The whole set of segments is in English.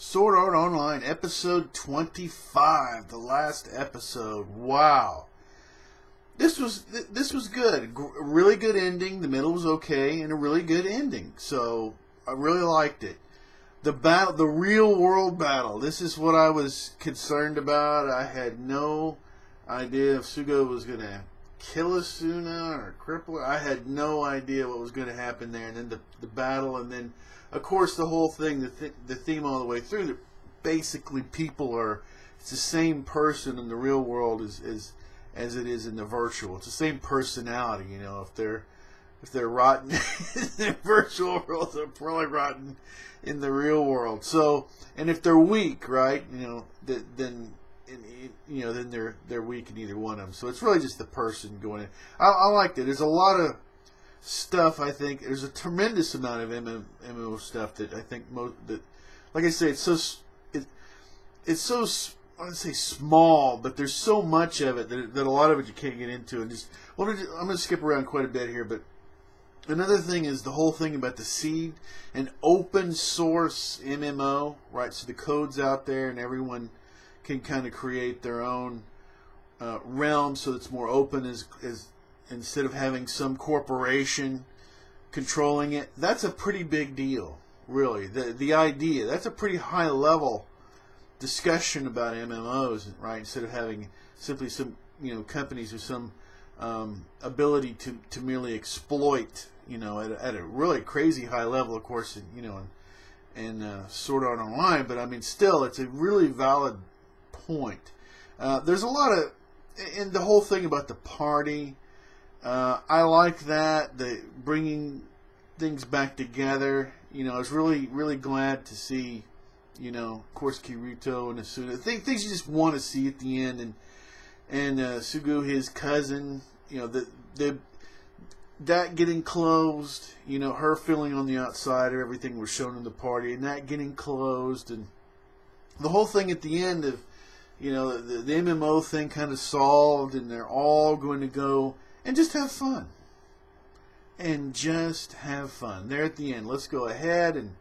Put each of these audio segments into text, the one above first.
Sword Art Online, episode 25, the last episode. Wow, this was good. Really good ending. The middle was okay, and a really good ending. So I really liked it. The battle, the real world battle. This is what I was concerned about. I had no idea if Sugo was gonna kill Asuna or cripple her. I had no idea what was going to happen there. And then the battle, and then of course the whole thing, the theme all the way through, that basically people are, it's the same person in the real world as it is in the virtual. It's the same personality, if they're rotten in the virtual world, they're probably rotten in the real world. So, and if they're weak, right, then they're weak in either one of them. So it's really just the person going in. I liked it. There's a lot of stuff. I think there's a tremendous amount of MMO stuff that I think like I say, it's so I want to say small, but there's so much of it that a lot of it you can't get into. And I'm going to skip around quite a bit here, but another thing is the whole thing about the Seed, an open source MMO, right? So the code's out there and everyone can kind of create their own realm, so it's more open, as instead of having some corporation controlling it. That's a pretty big deal, really. The idea, that's a pretty high level discussion about MMOs, right? Instead of having simply some companies with some ability to merely exploit, at a really crazy high level, of course, and Sword Art Online. But I mean, still, it's a really valid point. There's a lot of, and the whole thing about the party, I like that, the bringing things back together. I was really, really glad to see, of course, Kirito and Asuna, things you just want to see at the end, and Sugu, his cousin, that getting closed, her feeling on the outside of everything was shown in the party, and that getting closed, and the whole thing at the end of, the MMO thing kind of solved, and they're all going to go and just have fun. And just have fun. There at the end, let's go ahead and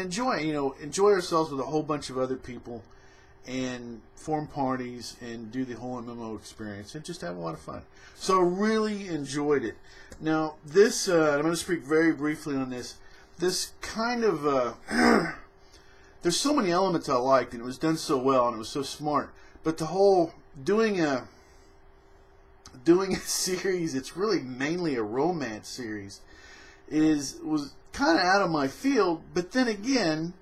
enjoy ourselves with a whole bunch of other people and form parties and do the whole MMO experience and just have a lot of fun. So I really enjoyed it. Now, this, I'm going to speak very briefly on this. This kind of, there's so many elements I liked, and it was done so well, and it was so smart. But the whole doing a series, it's really mainly a romance series, was kind of out of my field. But then again,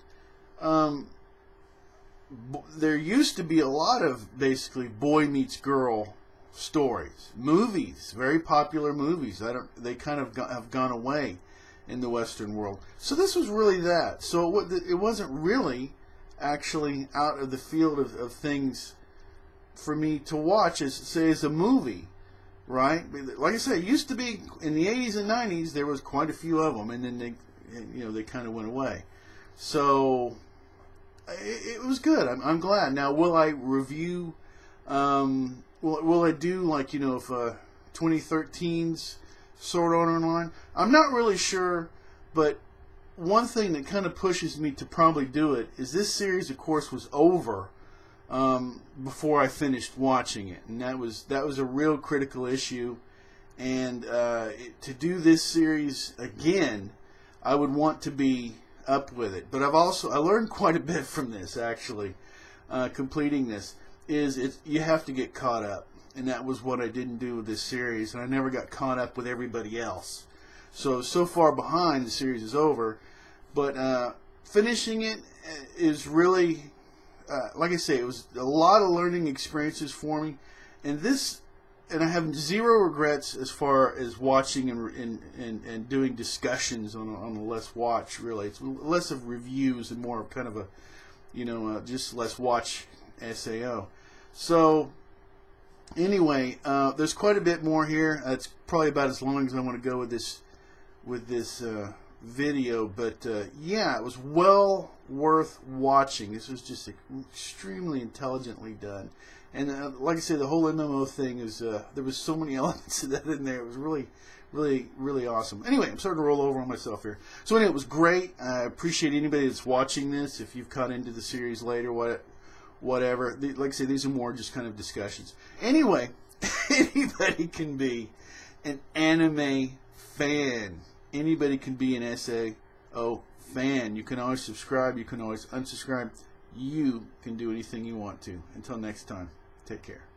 there used to be a lot of basically boy meets girl stories, movies, very popular movies. They kind of have gone away in the Western world. So this was really that. So it wasn't really actually out of the field of things for me to watch as a movie, right? Like I said, it used to be in the 80s and 90s, there was quite a few of them, and then they kind of went away. So it was good. I'm glad. Now, will I review, will I do like, if 2013's Sword Art Online? I'm not really sure, but one thing that kind of pushes me to probably do it is this series, of course, was over before I finished watching it, and that was a real critical issue. And to do this series again, I would want to be up with it. But I learned quite a bit from this, actually. Completing this you have to get caught up. And that was what I didn't do with this series, and I never got caught up with everybody else. So far behind, the series is over. But finishing it is really, like I say, it was a lot of learning experiences for me. And I have zero regrets as far as watching and doing discussions on the Let's Watch, really. It's less of reviews and more of kind of a, just Let's Watch SAO. So, anyway, there's quite a bit more here. It's probably about as long as I want to go with this video, but yeah, it was well worth watching. This was just extremely intelligently done, and like I said, the whole MMO thing is there was so many elements of that in there. It was really, Really, really awesome. Anyway, I'm starting to roll over on myself here. So anyway, it was great. I appreciate anybody that's watching this. If you've caught into the series later, whatever. Like I say, these are more just kind of discussions. Anyway, anybody can be an anime fan. Anybody can be an SAO fan. You can always subscribe. You can always unsubscribe. You can do anything you want to. Until next time, take care.